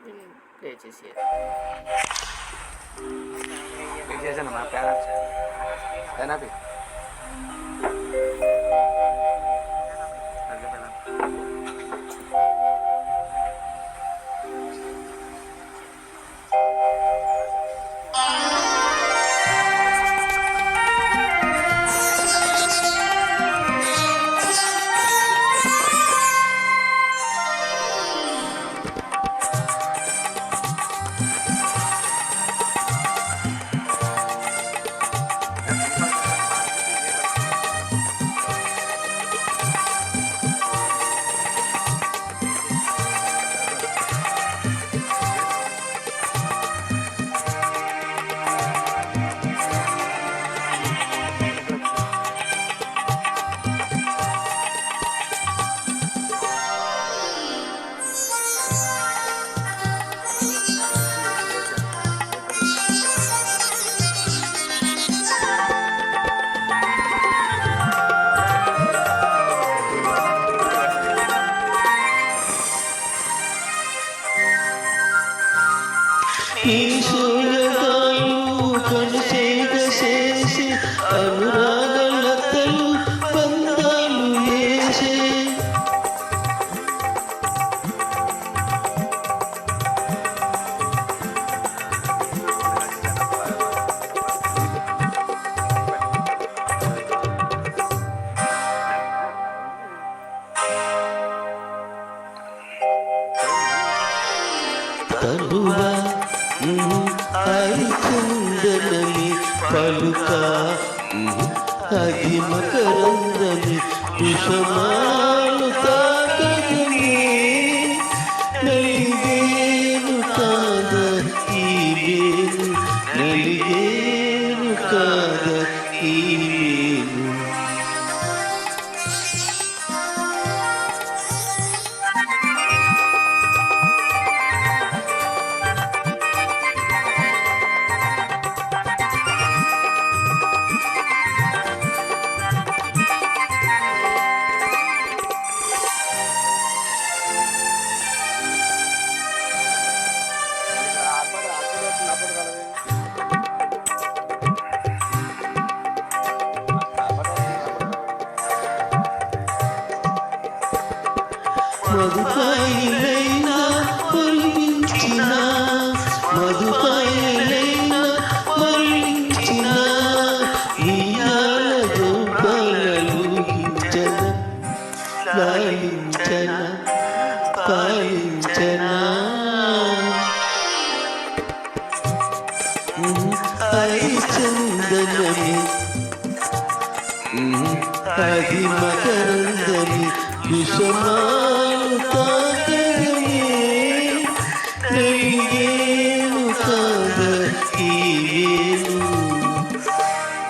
Play చేసి చేశాను మా పేనాపి ఈశ్వరగాలు కనుసేద చేసి అనురాగలతలు బంధాలు వేసే తనువా కుందనమి పలుక అది మకరందని కుషమాలు తాకని నలిగేను కాద ఈ వేను నలిగేను కాద ఈ వేను మధుపాయిలైనా మరణించిన మధుపాయిలైనా మరణించిన ఈయాల గోపాలూహించన లాలించన పాలించన హరిచందనమి అది మకరందని కుషమాలు తాకని నలిగేను కాద ఈ వేను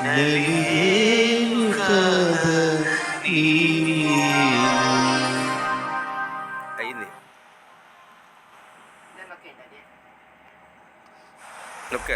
నలిగేను కాద ఈ అయింది. ఓకే